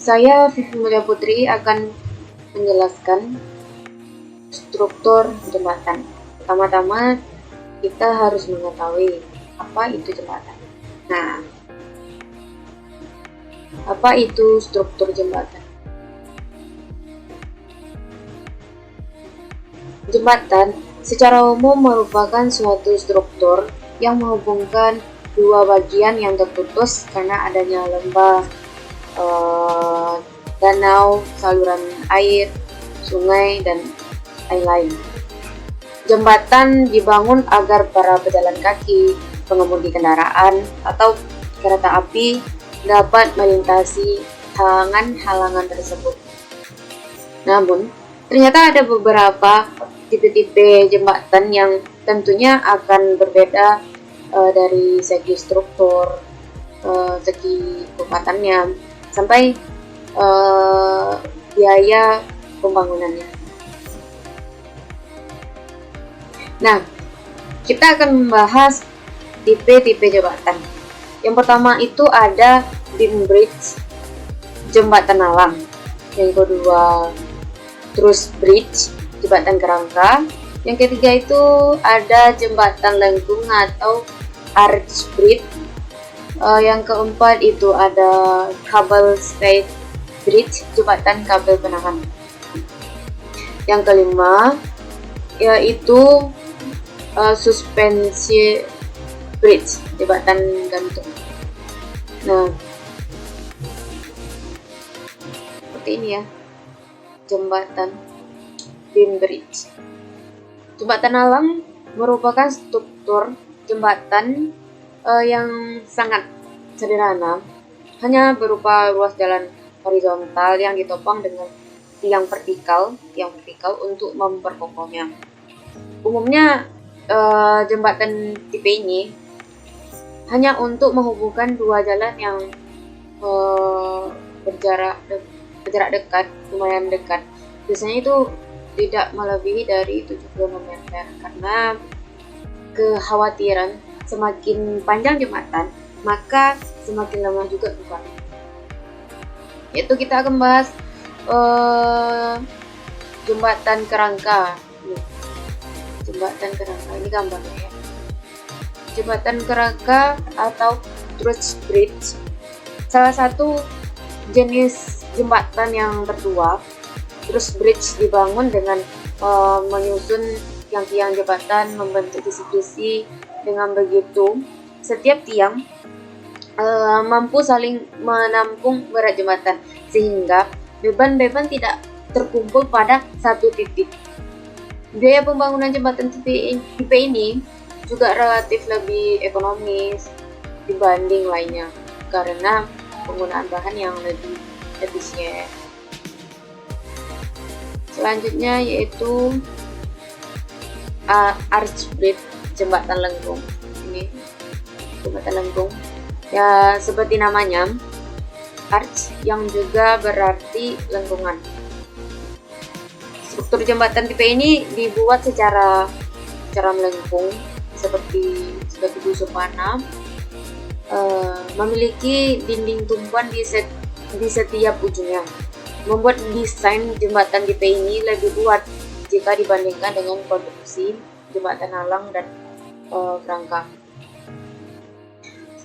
Saya Vivi Mulia Putri akan menjelaskan struktur jembatan. Pertama-tama kita harus mengetahui apa itu jembatan. Nah, apa itu struktur jembatan? Jembatan secara umum merupakan suatu struktur yang menghubungkan dua bagian yang terputus karena adanya lembah, danau, saluran air, sungai, dan lain-lain. Jembatan dibangun agar para pejalan kaki, pengemudi kendaraan, atau kereta api dapat melintasi halangan-halangan tersebut. Namun, ternyata ada beberapa tipe-tipe jembatan yang tentunya akan berbeda dari segi struktur, segi kekuatannya, sampai biaya pembangunannya. Nah, kita akan membahas tipe-tipe jembatan. Yang pertama itu ada beam bridge, jembatan alang. Yang kedua truss bridge, jembatan kerangka. Yang ketiga itu ada jembatan lengkung atau arch bridge. Yang keempat itu ada cable stayed bridge, jembatan kabel penahan. Yang kelima yaitu suspensi bridge, jembatan gantung. Nah, seperti ini ya, jembatan beam bridge. Jembatan alang merupakan struktur jembatan yang sangat sederhana, hanya berupa ruas jalan horizontal yang ditopang dengan tiang vertikal untuk memperkokohnya. Umumnya jembatan tipe ini hanya untuk menghubungkan dua jalan yang berjarak dekat, lumayan dekat. Biasanya itu tidak melebihi dari 70 meter karena kekhawatiran semakin panjang jembatan maka semakin lemah juga bebannya. Yaitu kita akan bahas jembatan kerangka. Jembatan kerangka ini gambarnya ya. Jembatan kerangka atau truss bridge salah satu jenis jembatan yang tertua. Truss bridge dibangun dengan menyusun tiang-tiang jembatan membentuk kisi-kisi. Dengan begitu, setiap tiang mampu saling menampung berat jembatan sehingga beban-beban tidak terkumpul pada satu titik. Biaya pembangunan jembatan tipe ini juga relatif lebih ekonomis dibanding lainnya karena penggunaan bahan yang lebih efisien. Selanjutnya yaitu arch bridge, jembatan lengkung. Ini jembatan lengkung ya, seperti namanya arch yang juga berarti lengkungan. Struktur jembatan tipe ini dibuat secara melengkung seperti busur panah, memiliki dinding tumpuan di setiap ujungnya, membuat desain jembatan tipe ini lebih kuat jika dibandingkan dengan konstruksi jembatan alang dan kerangka.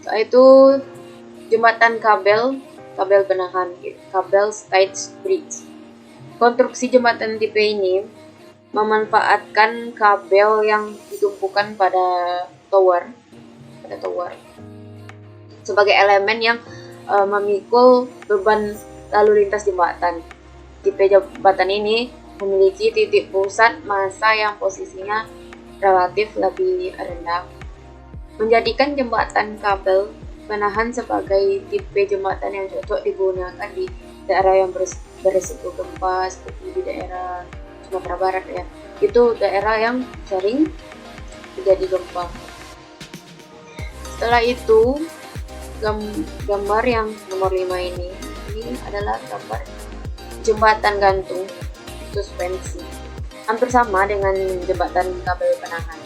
Setelah itu jembatan kabel penahan, kabel stayed bridge. Konstruksi jembatan tipe ini memanfaatkan kabel yang ditumpukan pada tower sebagai elemen yang memikul beban lalu lintas jembatan. Tipe jembatan ini memiliki titik pusat massa yang posisinya relatif lebih rendah, menjadikan jembatan kabel penahan sebagai tipe jembatan yang cocok digunakan di daerah yang beresiko gempa seperti di daerah Sumatera Barat ya. Itu daerah yang sering terjadi gempa. Setelah itu gambar yang nomor 5 ini adalah gambar jembatan gantung suspensi. Hampir sama dengan jembatan kabel penahan.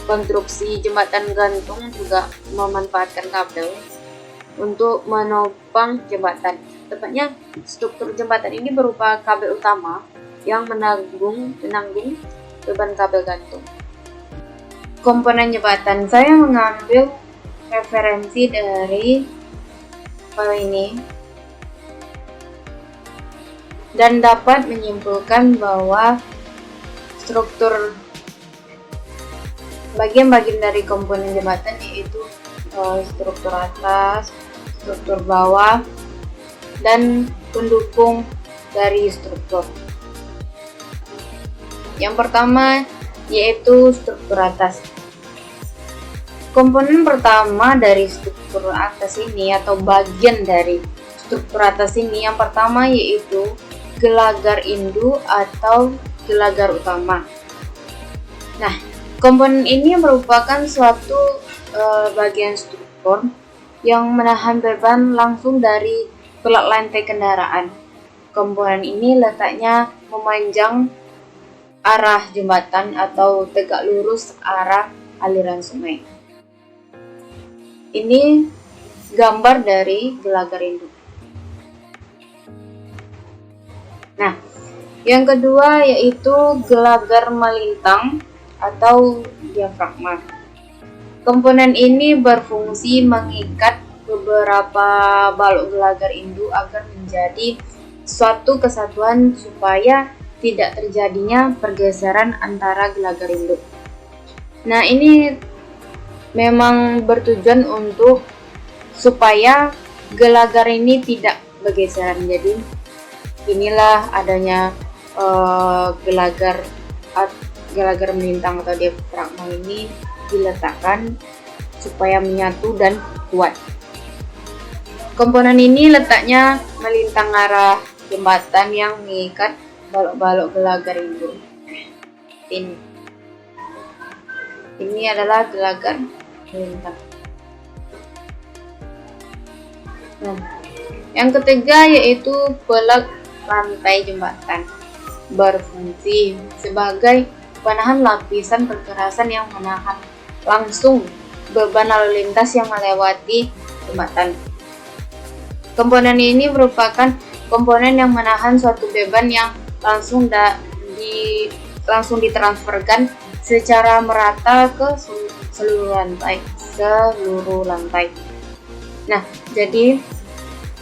Konstruksi jembatan gantung juga memanfaatkan kabel untuk menopang jembatan. Tepatnya struktur jembatan ini berupa kabel utama yang menanggung beban kabel gantung. Komponen jembatan, saya mengambil referensi dari ini dan dapat menyimpulkan bahwa struktur bagian-bagian dari komponen jembatan yaitu struktur atas, struktur bawah, dan pendukung dari struktur. Yang pertama yaitu struktur atas. Komponen pertama dari struktur atas ini atau bagian dari struktur atas ini yang pertama yaitu gelagar indu atau gelagar utama. Nah, komponen ini merupakan suatu bagian struktur yang menahan beban langsung dari pelat lantai kendaraan. Komponen ini letaknya memanjang arah jembatan atau tegak lurus arah aliran sungai. Ini gambar dari gelagar induk. Nah, yang kedua yaitu gelagar melintang atau diafragma. Komponen ini berfungsi mengikat beberapa balok gelagar induk agar menjadi suatu kesatuan supaya tidak terjadinya pergeseran antara gelagar induk. Nah, ini memang bertujuan untuk supaya gelagar ini tidak bergeseran. Jadi inilah adanya gelagar melintang atau diafragma ini diletakkan supaya menyatu dan kuat. Komponen ini letaknya melintang arah jembatan yang mengikat balok-balok gelagar induk. Ini adalah gelagar melintang. Nah, yang ketiga yaitu pelat lantai jembatan, berfungsi sebagai penahan lapisan kekerasan yang menahan langsung beban lalu lintas yang melewati jembatan. Komponen ini merupakan komponen yang menahan suatu beban yang langsung ditransferkan secara merata ke seluruh lantai. Nah, jadi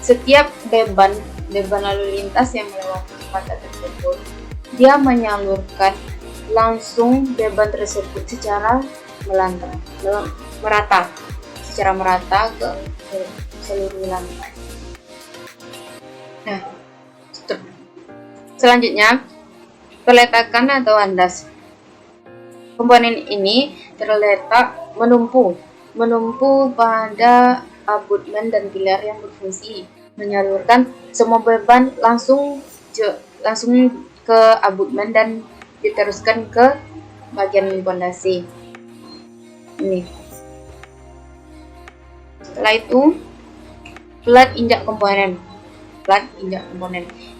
setiap beban lalu lintas yang melewati jembatan tersebut, dia menyalurkan langsung beban tersebut secara merata ke seluruh lantai. Nah, selanjutnya peletakan atau landas. Komponen ini terletak menumpu pada abutmen dan pilar yang berfungsi menyalurkan semua beban langsung ke abutmen dan diteruskan ke bagian pondasi. Ini. Setelah itu, pelat injak komponen.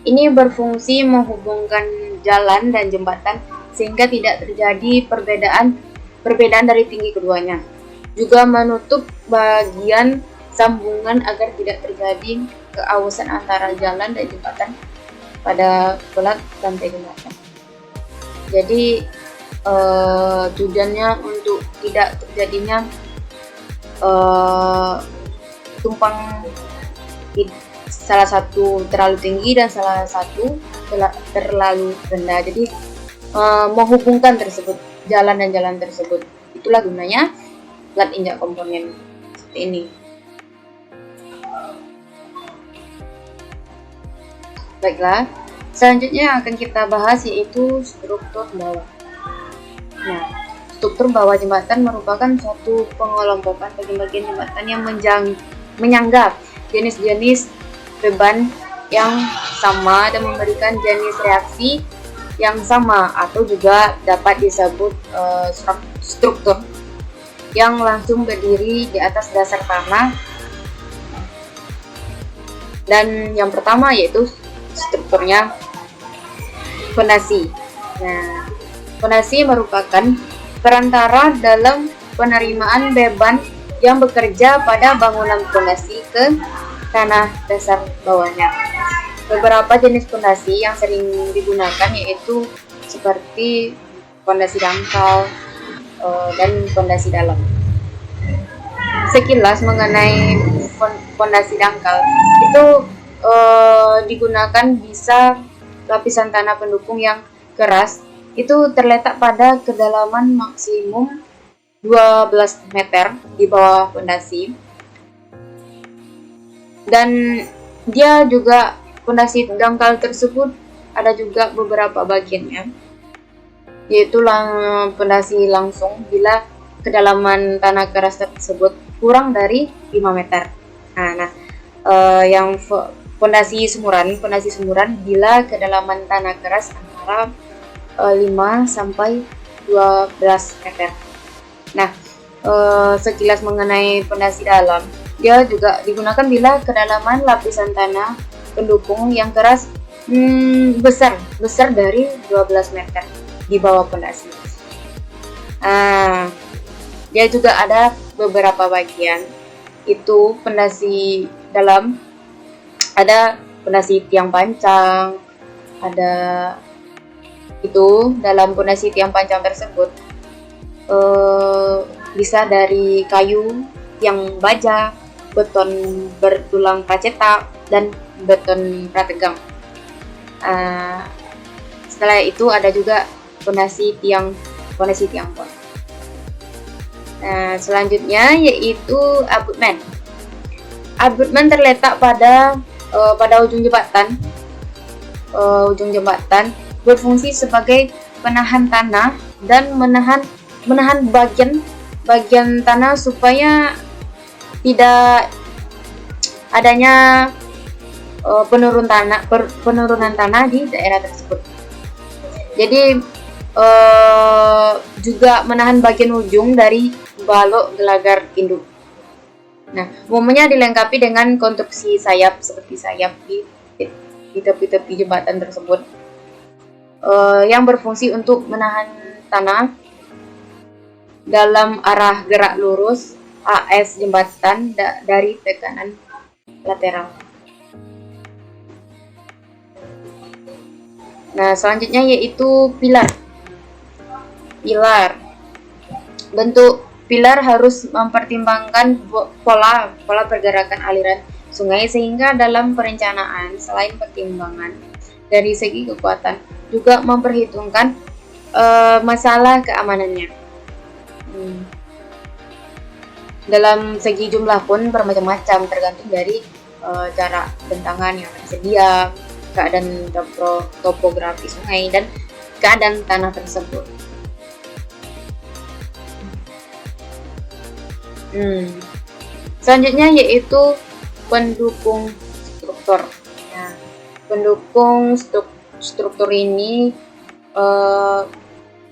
Ini berfungsi menghubungkan jalan dan jembatan sehingga tidak terjadi perbedaan dari tinggi keduanya. Juga menutup bagian sambungan agar tidak terjadi keausan antara jalan dan jembatan pada pelat lantai jembatan. Jadi tujuannya untuk tidak terjadinya tumpang, salah satu terlalu tinggi dan salah satu terlalu rendah. Jadi menghubungkan tersebut, jalan dan jalan tersebut. Itulah gunanya pelat injak komponen seperti ini. Baiklah, selanjutnya yang akan kita bahas yaitu struktur bawah. Nah, struktur bawah jembatan merupakan suatu pengelompokan bagian-bagian jembatan yang menyangga jenis-jenis beban yang sama dan memberikan jenis reaksi yang sama, atau juga dapat disebut struktur yang langsung berdiri di atas dasar tanah. Dan yang pertama yaitu strukturnya fondasi. Nah, fondasi merupakan perantara dalam penerimaan beban yang bekerja pada bangunan fondasi ke tanah dasar bawahnya. Beberapa jenis pondasi yang sering digunakan yaitu seperti pondasi dangkal dan pondasi dalam. Sekilas mengenai pondasi dangkal itu digunakan bisa lapisan tanah pendukung yang keras itu terletak pada kedalaman maksimum 12 meter di bawah pondasi, dan dia juga pondasi dangkal tersebut ada juga beberapa bagiannya, yaitu pondasi langsung bila kedalaman tanah keras tersebut kurang dari 5 meter. Yang pondasi sumuran bila kedalaman tanah keras antara 5 sampai 12 meter. Sekilas mengenai pondasi dalam, dia juga digunakan bila kedalaman lapisan tanah pendukung yang keras besar dari 12 meter di bawah pondasi. Dia juga ada beberapa bagian, itu pondasi dalam, ada pondasi tiang pancang, ada itu dalam pondasi tiang pancang tersebut bisa dari kayu yang baja, beton bertulang pracetak, dan beton prategang. Setelah itu ada juga pondasi tiang pon. Selanjutnya yaitu abutmen. Abutmen terletak pada ujung jembatan, berfungsi sebagai penahan tanah dan menahan bagian tanah supaya tidak adanya penurunan tanah di daerah tersebut. Jadi juga menahan bagian ujung dari balok gelagar induk. Umumnya dilengkapi dengan konstruksi sayap seperti sayap di tepi-tepi jembatan tersebut, yang berfungsi untuk menahan tanah dalam arah gerak lurus AS jembatan dari tekanan lateral. Selanjutnya yaitu pilar. Bentuk pilar harus mempertimbangkan pola pergerakan aliran sungai, sehingga dalam perencanaan selain pertimbangan dari segi kekuatan juga memperhitungkan masalah keamanannya. Dalam segi jumlah pun bermacam-macam, tergantung dari jarak bentangan yang tersedia, keadaan topografi sungai, dan keadaan tanah tersebut. Selanjutnya yaitu pendukung struktur. Pendukung struktur ini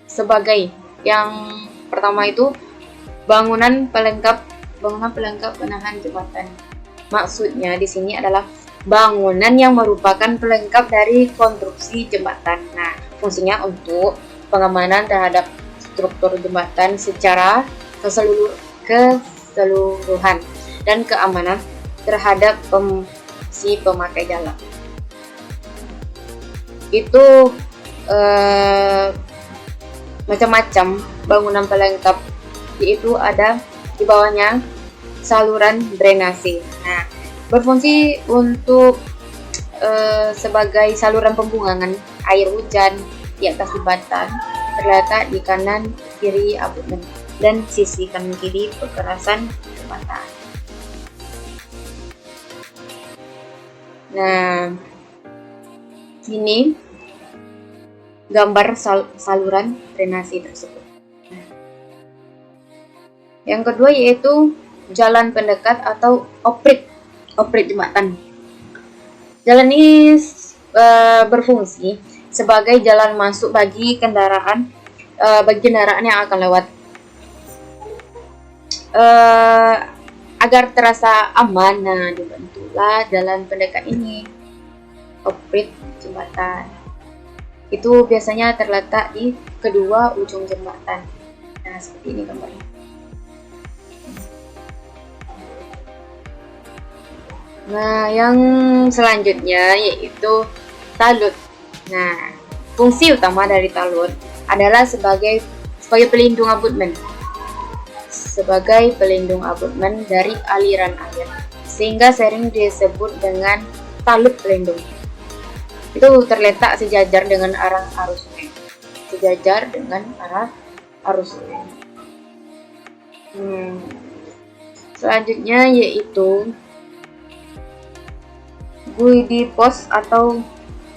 sebagai yang pertama itu bangunan pelengkap penahan jembatan. Maksudnya di sini adalah bangunan yang merupakan pelengkap dari konstruksi jembatan. Fungsinya untuk pengamanan terhadap struktur jembatan secara keseluruhan dan keamanan terhadap si pemakai jalan. Itu macam-macam bangunan pelengkap, yaitu ada di bawahnya saluran drainase. Berfungsi untuk sebagai saluran pembuangan air hujan di atas jembatan, terletak di kanan kiri abutmen dan sisi kanan kiri perkerasan jembatan. Ini gambar saluran drainase tersebut. Yang kedua yaitu jalan pendekat atau oprit jembatan. Jalan ini berfungsi sebagai jalan masuk bagi kendaraan yang akan lewat. Agar terasa aman, dibentuklah jalan pendekat ini, oprit jembatan. Itu biasanya terletak di kedua ujung jembatan. Seperti ini gambarnya. Nah, yang selanjutnya yaitu talut. Nah, fungsi utama dari talut adalah sebagai pelindung abutmen. Sebagai pelindung abutmen dari aliran air, sehingga sering disebut dengan talut pelindung. Itu terletak sejajar dengan arah arus sungai. Sejajar dengan arah arus sungai. Selanjutnya yaitu guide post atau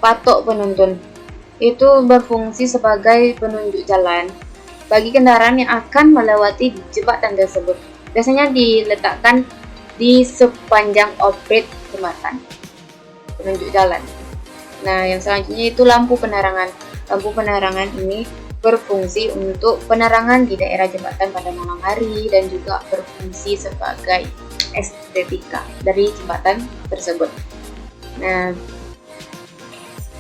patok penuntun. Itu berfungsi sebagai penunjuk jalan bagi kendaraan yang akan melewati jembatan tersebut. Biasanya diletakkan di sepanjang orbit jembatan, penunjuk jalan. Nah, yang selanjutnya itu lampu penerangan. Lampu penerangan ini berfungsi untuk penerangan di daerah jembatan pada malam hari dan juga berfungsi sebagai estetika dari jembatan tersebut. Nah,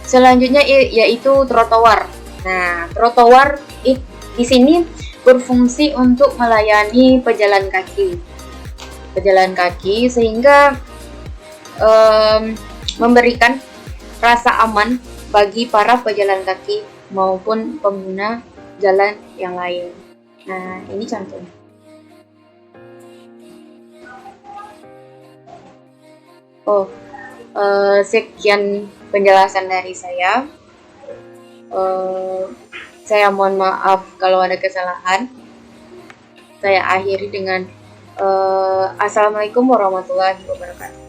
selanjutnya yaitu trotoar. Nah, trotoar di sini berfungsi untuk melayani pejalan kaki sehingga memberikan rasa aman bagi para pejalan kaki maupun pengguna jalan yang lain. Nah, ini contohnya. Sekian penjelasan dari saya. Saya mohon maaf kalau ada kesalahan. Saya akhiri dengan Assalamualaikum warahmatullahi wabarakatuh.